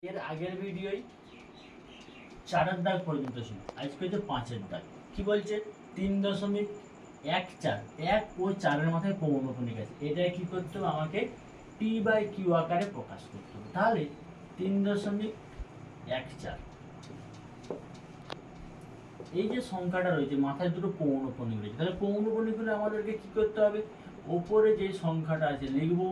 এর আগের ভিডিওই 4 দাগ পর্যন্ত ছিল, আজকে হচ্ছে 5 দাগ। কি বলছে? 3.14 1 ও 4-এর মাথায় পৌনঃপুনিক আছে, এটা কি করতে হবে? আমাকে p/q আকারে প্রকাশ করতে হবে। তাহলে 3.14 এই যে সংখ্যাটা রয়েছে, মাথায় দুটো পৌনঃপুনিক রয়েছে, তাহলে পৌনঃপুনিক হলে আমাদেরকে কি করতে হবে? ওপরে যে সংখ্যাটা আছে লিখবো,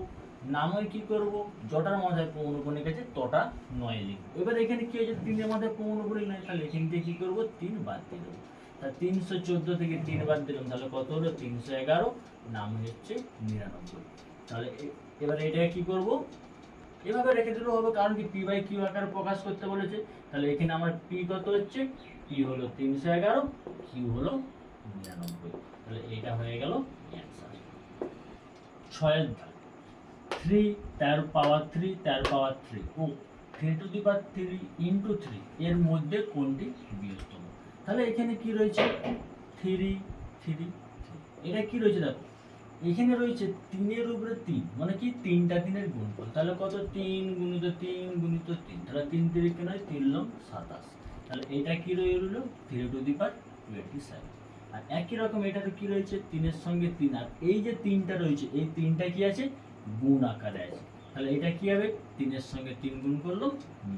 নামে কি করব? যটার মাথায় পৌনঃপুনিক আছে তটা 9 লিখব। এবার এখানে কি হয়েছে? 3-এর মাথায় পৌনঃপুনিক নাই, তাহলে এখান থেকে কি করব? 3 বাদ দিয়ে দেবো। তাহলে 314 থেকে 3 বাদ দিলাম, তাহলে কত হলো? 311। নাম হচ্ছে 99। তাহলে এবার এটা কি করব? এভাবে রেখে দিলেও হবে, কারণ কি p/q আকারে প্রকাশ করতে বলেছে। তাহলে এখানে আমার p কত হচ্ছে? p হলো 311, q হলো 99। তাহলে এটা হয়ে গেল অ্যানসার। 6 ধাপ 3 তার পাওয়ার 3 ও 3 টু দি পাওয়ার 3 ইনটু 3 এর মধ্যে কোনটি বৃহত্তম? তাহলে এখানে কি রয়েছে? 3 3 এটা কি রয়েছে? দেখো এখানে রয়েছে 3-এর উপরে 3, মানে কি 3টা 3-এর গুণফল। তাহলে কত? 3 গুণিত 3 গুণিত 3, তাহলে 3 3 কে নয় 3 লং 27। তাহলে এটা কি রইল? 3 টু দি পাওয়ার 27। আর একই রকম এটাতে কি রয়েছে? 3-এর সঙ্গে 3, আর এই যে 3টা রয়েছে এই 3টা কি আছে? গুণ আকারে আছে। তাহলে এটা কি হবে? 3-এর সঙ্গে 3 গুণ করলো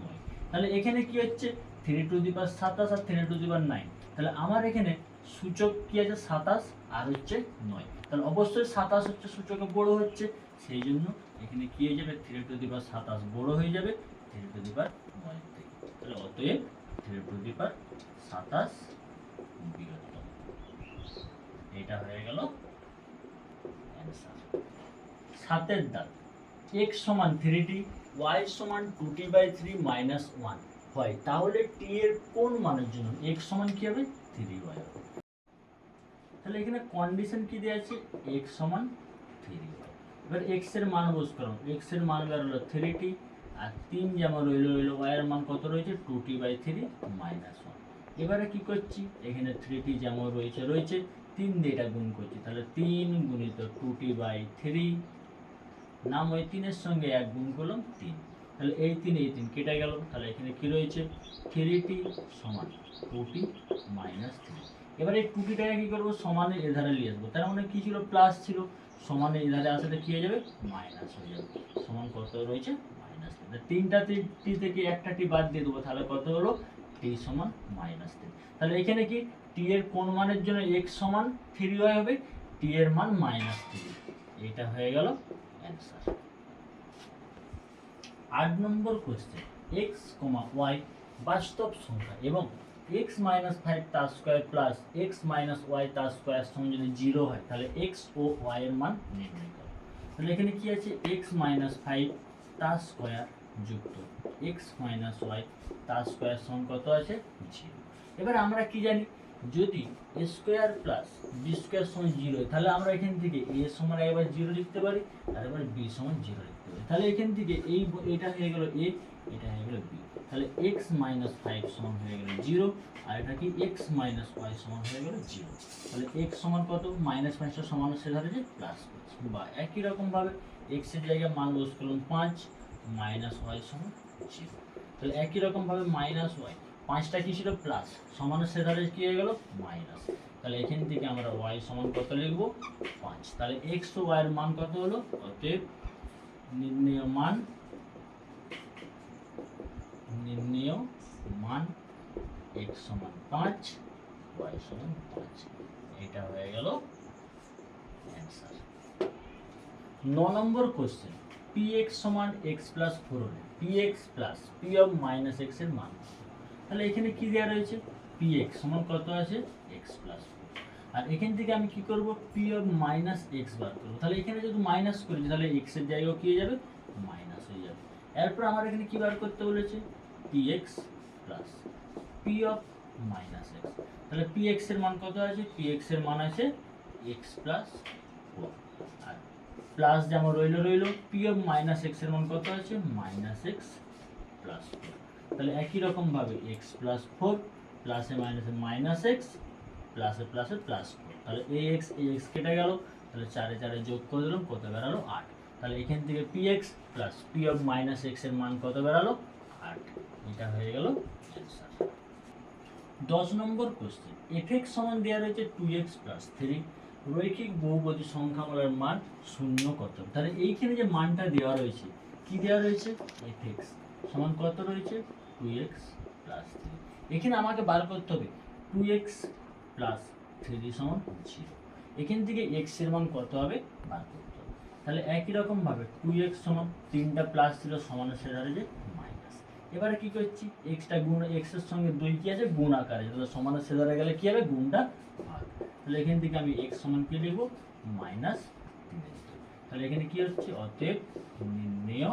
9। তাহলে এখানে কি হচ্ছে? 3 to the power 27 R 3 to the পাওয়ার 9। তাহলে আমার এখানে সূচক কি আছে? 27 আর হচ্ছে 9। তাহলে অবশ্যই 27 হচ্ছে সূচকে বড় হচ্ছে, সেই জন্য এখানে কি হয়ে যাবে? 3 টু দি পাওয়ার 27 বড় হয়ে যাবে 3 টু দি পাওয়ার 9 থেকে। তাহলে অতএব 3 টু দি পাওয়ার 27 বৃহত্তম। এটা হয়ে গেল অ্যানসার। 7-এর দাগ x সমান 3t y সমান 2t/3 মাইনাস 1 হয়, তাহলে t এর কোন মানের জন্য x সমান কি হবে? 3y। তাহলে এখানে কন্ডিশন কি দেওয়া আছে? x সমান 3y। এবার x এর মান বস করো, x এর মান বেরোলো 3t, আর 3 যেমন রইলো y এর মান কত রয়েছে? 2t/3 minus 1। এবারে কি করছি? এখানে 3t যেমন রয়েছে 3 দিয়ে এটা গুণ করছি, তাহলে 3 গুণিত 2t/3, নাম ওই 3-এর সঙ্গে 1 গুণ করলাম 3, তাহলে এই 3 কেটে গেল। তাহলে এখানে কি রয়েছে? 3t সমান 2t মাইনাস 3। এবার এই 2tটাকে কি করবো? সমানের এধারে নিয়ে আসবো, তার মানে কি ছিল? প্লাস ছিল, সমানের এধারে আসলে কি হয়ে যাবে? মাইনাস হয়ে যাবে। সমান কত রয়েছে? মাইনাস 3। 3টা টি থেকে একটা টি বাদ দিয়ে দেবো, তাহলে কত হলো? t সমান মাইনাস 3। তাহলে এখানে কি t এর কোন মানের জন্য x সমান 3y হবে? t এর মান মাইনাস 3। এটা হয়ে গেল অ্যানসার। 8 নম্বর কোশ্চেন, x, y বাস্তব সংখ্যা এবং x মাইনাস 5 তার square plus x minus y তার স্কয়ার সমান যদি 0 হয়, তাহলে x ও y এর মান নির্ণয় করো। তাহলে এখানে কি আছে? x মাইনাস 5 তার স্কয়ার যুক্ত x মাইনাস y তার স্কয়ার সমান কত আছে? 0। এবার আমরা কি জানি? যদি a square plus b square সমান 0 হয়, তাহলে আমরা এখান থেকে a সমান একবার 0 লিখতে পারি, আর এবার b সমান 0 লিখতে পারি। তাহলে এখান থেকে এটা হয়ে গেল a, এটা হয়ে গেল b। তাহলে x মাইনাস 5 সমান হয়ে গেল 0, আর এটা কি? x মাইনাস y সমান হয়ে গেল 0। তাহলে x সমান কত? মাইনাস 5টা সমান সে ধারে যে প্লাস, বা একই রকম ভাবে x এর জায়গায় মান বস করলাম 5, মাইনাস y সমান 0। তাহলে একই রকম ভাবে মাইনাস y, 5টা কি ছিল? প্লাস, সমানের সে ধারে কি হয়ে গেল? মাইনাস। তাহলে এখান থেকে আমরা y সমান কত লিখবো? 5। তাহলে x ও y এর মান কত হলো? অতএব নির্ণেয় মান x সমান 5, y সমান 5। এটা হয়ে গেল অ্যানসার। 9 নম্বর কোশ্চেন, px সমান x প্লাস 4 হলে px plus p of minus x এর মান। তাহলে এখানে কি দেওয়া রয়েছে? px সমান কত আছে? x plus 4। আর এখান থেকে আমি কি করব? p অফ মাইনাস x বার করব। তাহলে এখানে যদি মাইনাস করি, তাহলে x এর জায়গায় কি হয়ে যাবে? মাইনাস হয়ে যাবে। এরপর আমার এখানে কি বার করতে বলেছে? px plus p of minus x। তাহলে px এর মান কত আছে? px এর মান আছে x প্লাস 4, আর প্লাস যেমন রইলো p অফ মাইনাস x এর মান কত আছে? Minus x plus 4। তাহলে একই রকম ভাবে x প্লাস 4 প্লাসে মাইনাসে মাইনাস x, প্লাসে প্লাসে প্লাস 4। তাহলে ax কেটে গেল, তাহলে 4 4 যোগ করে দিলাম, কত বেরালো? 8। তাহলে এখান থেকে px plus p of minus x এর মান কত বেরালো? 8। এটা হয়ে গেল অ্যান্সার। 10 নম্বর কোশ্চেন, f(x) সমান দেওয়া রয়েছে 2x + 3, রৈখিক বহুপদী সংখ্যাগুলোর মান 0 কত? তাহলে এইখানে যে মানটা দেওয়া রয়েছে, কি দেওয়া রয়েছে? f(x) সমান কত রয়েছে? 2x + 3। এখানে আমাকে বার করতে হবে 2x + 3 সমান 0। এখান থেকে x এর মান কত হবে বার করতে হবে। তাহলে একই রকম ভাবে 2x সমান 3টা প্লাস ছিল সমানের সাথে দাঁড়িয়ে মাইনাস। এবারে কি করছি, এক্সটা গুণ x এর সঙ্গে 2 কি আছে গুণ আকারে, তাহলে সমানের সাথে দাঁড়িয়ে গেলে কি হবে গুণটা ভাগ। তাহলে এখান থেকে আমি x সমান কি লিখব -3। তাহলে এখানে কি হচ্ছে, অতএব নির্ণেয়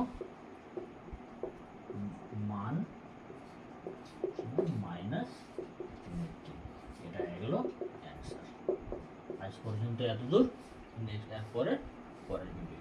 মান -3। এটা হয়ে গেল অ্যান্সার। আজ পর্যন্ত এতদূর, নেক্সট পরের ভিডিও।